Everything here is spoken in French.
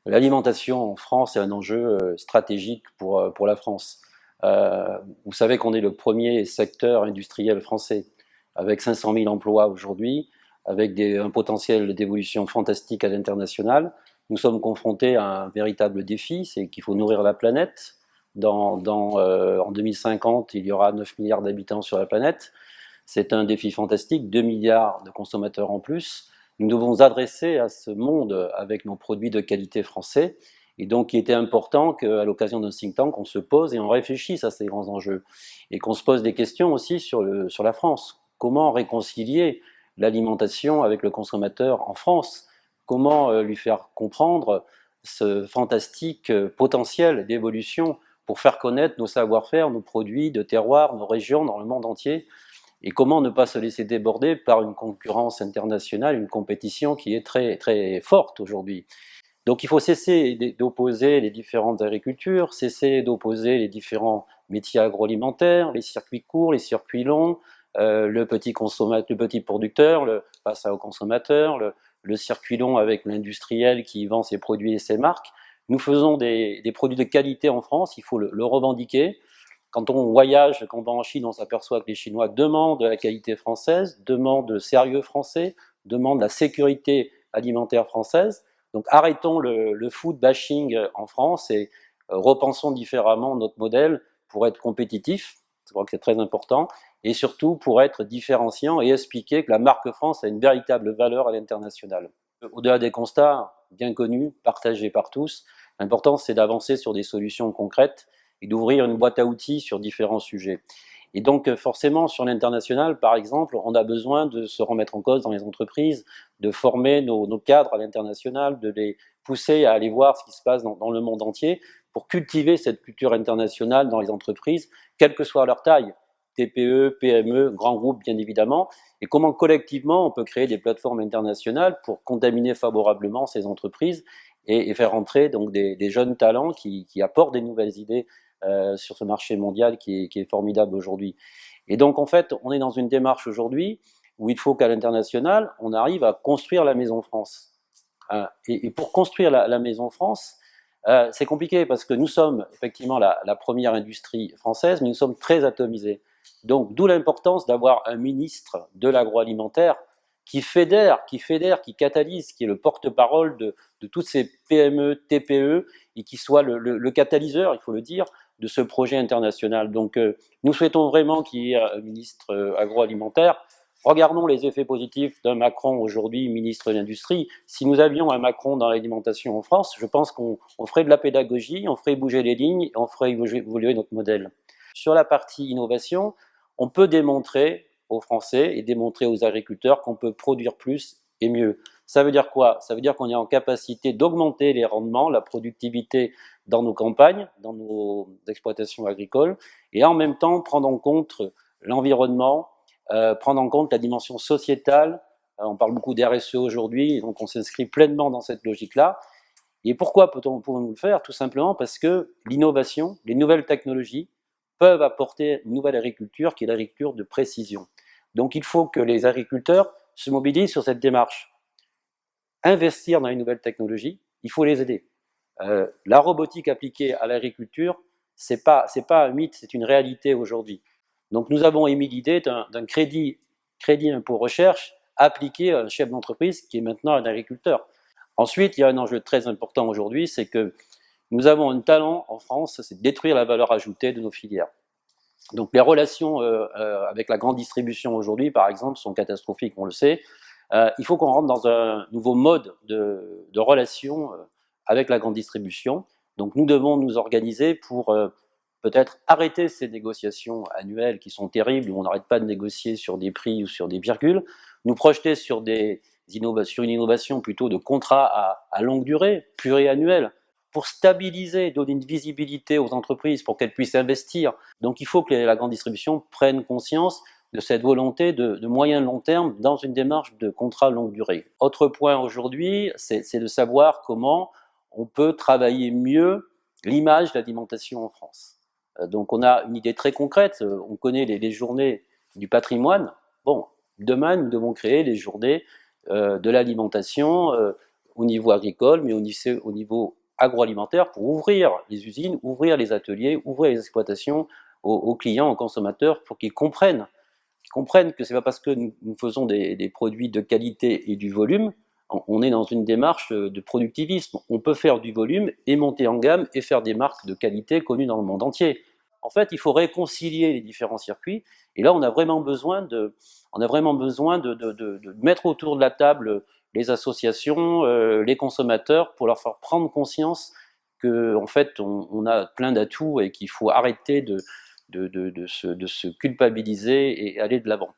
L'alimentation en France est un enjeu stratégique pour la France. Vous savez qu'on est le premier secteur industriel français, avec 500 000 emplois aujourd'hui, avec un potentiel d'évolution fantastique à l'international. Nous sommes confrontés à un véritable défi, c'est qu'il faut nourrir la planète. En 2050, il y aura 9 milliards d'habitants sur la planète. C'est un défi fantastique, 2 milliards de consommateurs en plus. Nous devons nous adresser à ce monde avec nos produits de qualité français. Et donc, il était important qu'à l'occasion d'un think tank, on se pose et on réfléchisse à ces grands enjeux. Et qu'on se pose des questions aussi sur la France. Comment réconcilier l'alimentation avec le consommateur en France? Comment lui faire comprendre ce fantastique potentiel d'évolution pour faire connaître nos savoir-faire, nos produits de terroir, nos régions dans le monde entier? Et comment ne pas se laisser déborder par une concurrence internationale, une compétition qui est très, très forte aujourd'hui. Donc il faut cesser d'opposer les différentes agricultures, cesser d'opposer les différents métiers agroalimentaires, les circuits courts, les circuits longs, le petit consommateur, le petit producteur, face au consommateur, le circuit long avec l'industriel qui vend ses produits et ses marques. Nous faisons des produits de qualité en France, il faut le revendiquer. Quand on voyage, quand on va en Chine, on s'aperçoit que les Chinois demandent la qualité française, demandent le sérieux français, demandent la sécurité alimentaire française. Donc arrêtons le food bashing en France et repensons différemment notre modèle pour être compétitif, je crois que c'est très important, et surtout pour être différenciant et expliquer que la marque France a une véritable valeur à l'international. Au-delà des constats bien connus, partagés par tous, l'important c'est d'avancer sur des solutions concrètes et d'ouvrir une boîte à outils sur différents sujets. Et donc forcément sur l'international, par exemple, on a besoin de se remettre en cause dans les entreprises, de former nos cadres à l'international, de les pousser à aller voir ce qui se passe dans le monde entier pour cultiver cette culture internationale dans les entreprises, quelle que soit leur taille, TPE, PME, grands groupes bien évidemment, et comment collectivement on peut créer des plateformes internationales pour contaminer favorablement ces entreprises et faire entrer donc des jeunes talents qui apportent des nouvelles idées sur ce marché mondial qui est formidable aujourd'hui. Et donc en fait, on est dans une démarche aujourd'hui où il faut qu'à l'international, on arrive à construire la maison France. Et pour construire la maison France, c'est compliqué parce que nous sommes effectivement la première industrie française, mais nous sommes très atomisés. Donc d'où l'importance d'avoir un ministre de l'agroalimentaire qui fédère, qui catalyse, qui est le porte-parole de toutes ces PME, TPE, et qui soit le catalyseur, il faut le dire, de ce projet international. Donc nous souhaitons vraiment qu'il y ait un ministre agroalimentaire. Regardons les effets positifs d'un Macron aujourd'hui, ministre de l'Industrie. Si nous avions un Macron dans l'alimentation en France, je pense qu'on ferait de la pédagogie, on ferait bouger les lignes, et on ferait évoluer notre modèle. Sur la partie innovation, on peut démontrer aux Français et démontrer aux agriculteurs qu'on peut produire plus et mieux. Ça veut dire quoi? Ça veut dire qu'on est en capacité d'augmenter les rendements, la productivité dans nos campagnes, dans nos exploitations agricoles, et en même temps prendre en compte l'environnement, prendre en compte la dimension sociétale. On parle beaucoup d'RSE aujourd'hui, donc on s'inscrit pleinement dans cette logique-là. Et pourquoi pouvons-nous le faire? Tout simplement parce que l'innovation, les nouvelles technologies peuvent apporter une nouvelle agriculture qui est l'agriculture de précision. Donc il faut que les agriculteurs se mobilisent sur cette démarche. Investir dans les nouvelles technologies, il faut les aider. La robotique appliquée à l'agriculture, c'est pas un mythe, c'est une réalité aujourd'hui. Donc nous avons émis l'idée d'un crédit impôt recherche appliqué à un chef d'entreprise qui est maintenant un agriculteur. Ensuite, il y a un enjeu très important aujourd'hui, c'est que nous avons un talent en France, c'est de détruire la valeur ajoutée de nos filières. Donc les relations avec la grande distribution aujourd'hui, par exemple, sont catastrophiques, on le sait. Il faut qu'on rentre dans un nouveau mode de relation avec la grande distribution. Donc nous devons nous organiser pour peut-être arrêter ces négociations annuelles qui sont terribles, où on n'arrête pas de négocier sur des prix ou sur des virgules, nous projeter sur une innovation plutôt de contrats à longue durée, pluriannuels, pour stabiliser, donner une visibilité aux entreprises pour qu'elles puissent investir. Donc il faut que la grande distribution prenne conscience de cette volonté de moyen long terme dans une démarche de contrat longue durée. Autre point aujourd'hui, c'est de savoir comment on peut travailler mieux l'image de l'alimentation en France. Donc on a une idée très concrète, on connaît les journées du patrimoine. Bon, demain nous devons créer les journées de l'alimentation au niveau agricole, mais au niveau agroalimentaire pour ouvrir les usines, ouvrir les ateliers, ouvrir les exploitations aux clients, aux consommateurs, pour qu'ils comprennent que c'est pas parce que nous faisons des produits de qualité et du volume, on est dans une démarche de productivisme. On peut faire du volume et monter en gamme et faire des marques de qualité connues dans le monde entier. En fait, il faut réconcilier les différents circuits. Et là, on a vraiment besoin de mettre autour de la table les associations, les consommateurs, pour leur faire prendre conscience qu'en fait, on a plein d'atouts et qu'il faut arrêter de se culpabiliser et aller de l'avant.